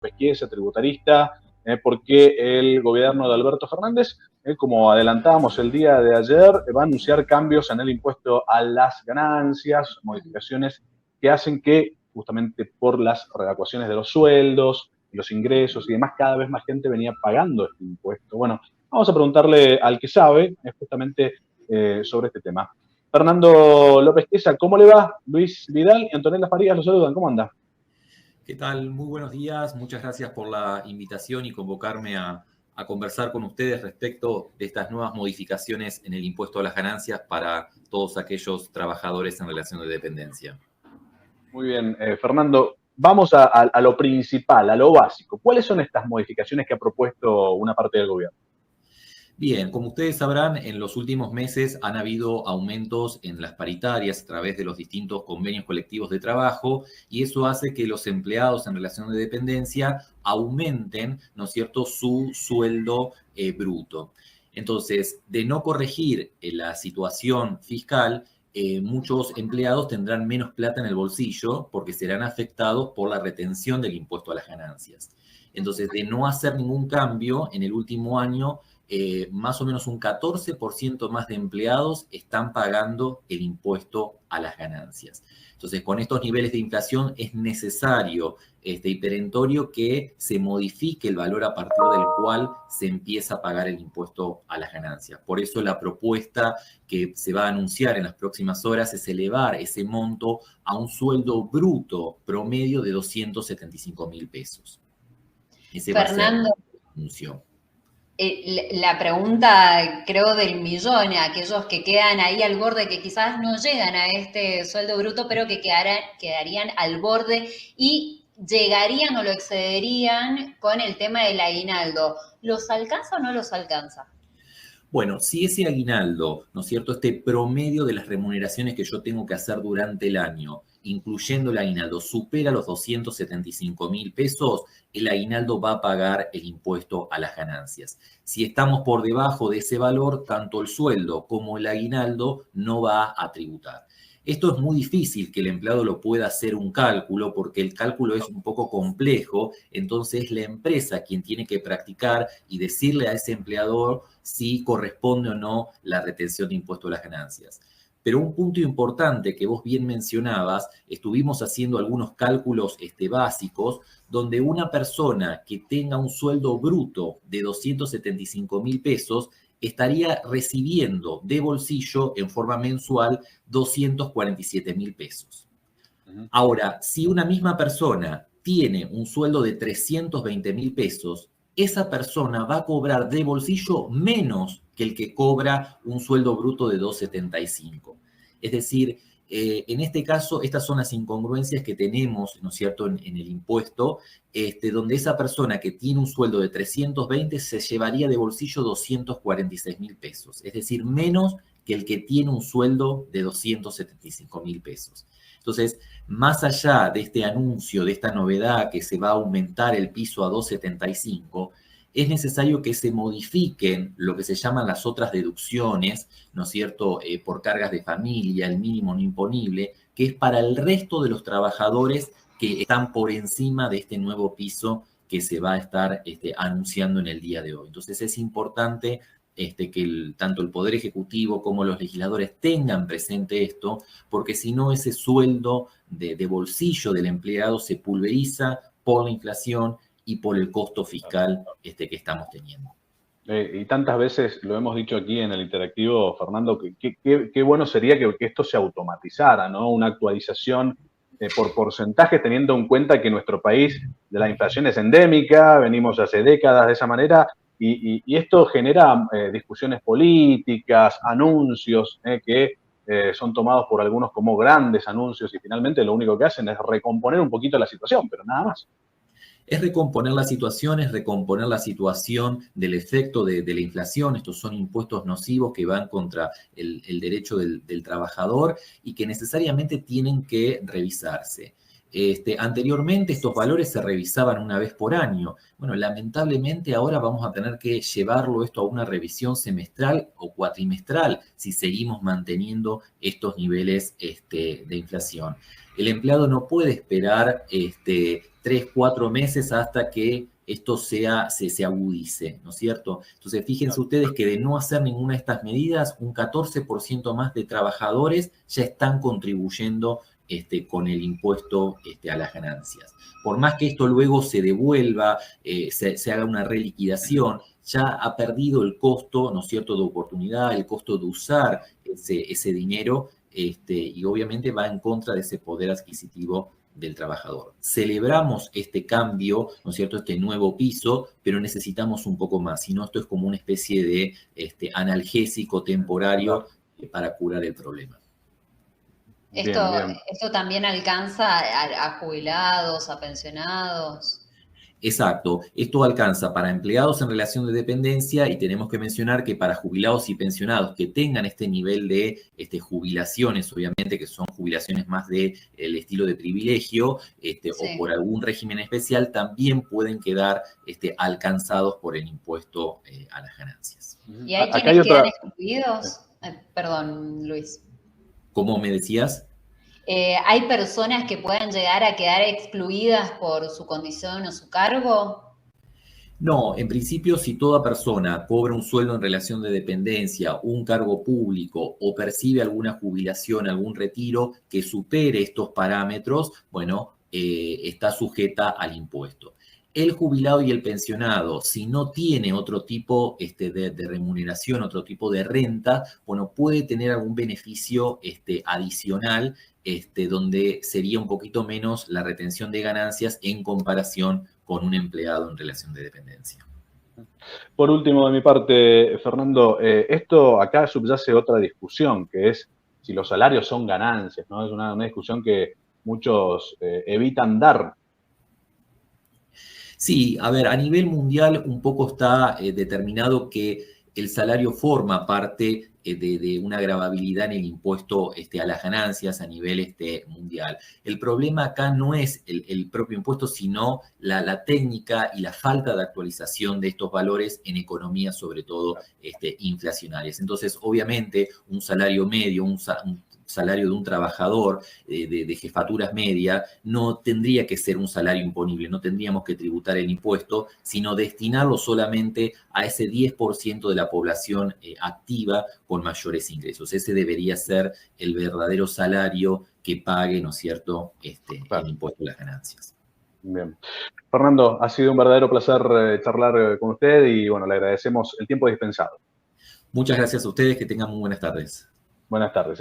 pesquisa, tributarista, porque el gobierno de Alberto Fernández, como adelantábamos el día de ayer, va a anunciar cambios en el impuesto a las ganancias, modificaciones que hacen que, justamente por las readecuaciones de los sueldos, los ingresos y demás, cada vez más gente venía pagando este impuesto. Bueno, vamos a preguntarle al que sabe justamente sobre este tema. Fernando López Queza, ¿cómo le va? Luis Vidal y Antonella Farías los saludan, ¿cómo anda? ¿Qué tal? Muy buenos días. Muchas gracias por la invitación y convocarme a conversar con ustedes respecto de estas nuevas modificaciones en el impuesto a las ganancias para todos aquellos trabajadores en relación de dependencia. Muy bien, Fernando, vamos a lo principal, a lo básico. ¿Cuáles son estas modificaciones que ha propuesto una parte del gobierno? Bien, como ustedes sabrán, en los últimos meses han habido aumentos en las paritarias a través de los distintos convenios colectivos de trabajo y eso hace que los empleados en relación de dependencia aumenten, ¿no es cierto?, su sueldo bruto. Entonces, de no corregir la situación fiscal, muchos empleados tendrán menos plata en el bolsillo porque serán afectados por la retención del impuesto a las ganancias. Entonces, de no hacer ningún cambio en el último año, más o menos un 14% más de empleados están pagando el impuesto a las ganancias. Entonces, con estos niveles de inflación es necesario y perentorio que se modifique el valor a partir del cual se empieza a pagar el impuesto a las ganancias. Por eso la propuesta que se va a anunciar en las próximas horas es elevar ese monto a un sueldo bruto promedio de 275.000 pesos. Ese va a ser el anuncio. La pregunta, creo, del millón, aquellos que quedan ahí al borde, que quizás no llegan a este sueldo bruto, pero que quedarían al borde y llegarían o lo excederían con el tema del aguinaldo. ¿Los alcanza o no los alcanza? Bueno, si ese aguinaldo, ¿no es cierto?, este promedio de las remuneraciones que yo tengo que hacer durante el año, incluyendo el aguinaldo, supera los 275.000 pesos, el aguinaldo va a pagar el impuesto a las ganancias. Si estamos por debajo de ese valor, tanto el sueldo como el aguinaldo no va a tributar. Esto es muy difícil que el empleado lo pueda hacer un cálculo porque el cálculo es un poco complejo, entonces es la empresa quien tiene que practicar y decirle a ese empleador si corresponde o no la retención de impuesto a las ganancias. Pero un punto importante que vos bien mencionabas, estuvimos haciendo algunos cálculos básicos, donde una persona que tenga un sueldo bruto de 275.000 pesos estaría recibiendo de bolsillo en forma mensual 247.000 pesos. Ahora, si una misma persona tiene un sueldo de 320.000 pesos, esa persona va a cobrar de bolsillo menos que el que cobra un sueldo bruto de 275. Es decir, en este caso, estas son las incongruencias que tenemos, ¿no es cierto?, en el impuesto, donde esa persona que tiene un sueldo de 320 se llevaría de bolsillo 246.000 pesos, es decir, menos que el que tiene un sueldo de 275.000 pesos. Entonces, más allá de este anuncio, de esta novedad que se va a aumentar el piso a 275, es necesario que se modifiquen lo que se llaman las otras deducciones, ¿no es cierto?, por cargas de familia, el mínimo no imponible, que es para el resto de los trabajadores que están por encima de este nuevo piso que se va a estar anunciando en el día de hoy. Entonces es importante que tanto el Poder Ejecutivo como los legisladores tengan presente esto, porque si no ese sueldo de bolsillo del empleado se pulveriza por la inflación y por el costo fiscal que estamos teniendo. Y tantas veces lo hemos dicho aquí en el interactivo, Fernando, qué bueno sería que esto se automatizara, ¿no? Una actualización por porcentajes, teniendo en cuenta que nuestro país de la inflación es endémica, venimos hace décadas de esa manera, y esto genera discusiones políticas, anuncios que son tomados por algunos como grandes anuncios y finalmente lo único que hacen es recomponer un poquito la situación, pero nada más. Es recomponer la situación, es recomponer la situación del efecto de la inflación. Estos son impuestos nocivos que van contra el derecho del trabajador y que necesariamente tienen que revisarse. Anteriormente estos valores se revisaban una vez por año. Bueno, lamentablemente ahora vamos a tener que llevarlo esto a una revisión semestral o cuatrimestral si seguimos manteniendo estos niveles de inflación. El empleado no puede esperar 3, 4 meses hasta que esto se agudice, ¿no es cierto? Entonces, fíjense ustedes que de no hacer ninguna de estas medidas, un 14% más de trabajadores ya están contribuyendo con el impuesto a las ganancias. Por más que esto luego se devuelva, se haga una reliquidación, ya ha perdido el costo, ¿no es cierto?, de oportunidad, el costo de usar ese dinero, y obviamente va en contra de ese poder adquisitivo del trabajador. Celebramos este cambio, ¿no es cierto?, este nuevo piso, pero necesitamos un poco más, si no esto es como una especie de analgésico temporario para curar el problema. Esto también alcanza a jubilados, a pensionados. Exacto, esto alcanza para empleados en relación de dependencia y tenemos que mencionar que para jubilados y pensionados que tengan este nivel de jubilaciones, obviamente que son jubilaciones más del estilo de privilegio sí, o por algún régimen especial, también pueden quedar alcanzados por el impuesto a las ganancias. ¿Y hay quienes quedan excluidos? Perdón, Luis. ¿Cómo me decías? ¿Hay personas que puedan llegar a quedar excluidas por su condición o su cargo? No, en principio, si toda persona cobra un sueldo en relación de dependencia, un cargo público o percibe alguna jubilación, algún retiro que supere estos parámetros, bueno, está sujeta al impuesto. El jubilado y el pensionado, si no tiene otro tipo de remuneración, otro tipo de renta, bueno, puede tener algún beneficio adicional, donde sería un poquito menos la retención de ganancias en comparación con un empleado en relación de dependencia. Por último, de mi parte, Fernando, esto acá subyace otra discusión, que es si los salarios son ganancias, ¿no? Es una discusión que muchos evitan dar. Sí, a ver, a nivel mundial un poco está determinado que el salario forma parte de una gravabilidad en el impuesto a las ganancias a nivel mundial. El problema acá no es el propio impuesto, sino la técnica y la falta de actualización de estos valores en economías, sobre todo inflacionarias. Entonces, obviamente, un salario medio, un salario de un trabajador de jefaturas media no tendría que ser un salario imponible, no tendríamos que tributar el impuesto, sino destinarlo solamente a ese 10% de la población activa con mayores ingresos. Ese debería ser el verdadero salario que pague, ¿no es cierto?, el impuesto a las ganancias. Bien. Fernando, ha sido un verdadero placer charlar con usted y bueno, le agradecemos el tiempo dispensado. Muchas gracias a ustedes, que tengan muy buenas tardes. Buenas tardes.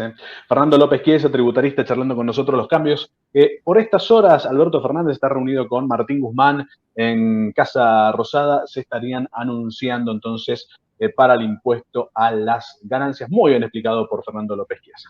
Fernando López Chiesa, tributarista, charlando con nosotros los cambios. Por estas horas, Alberto Fernández está reunido con Martín Guzmán en Casa Rosada. Se estarían anunciando entonces para el impuesto a las ganancias. Muy bien explicado por Fernando López Chiesa.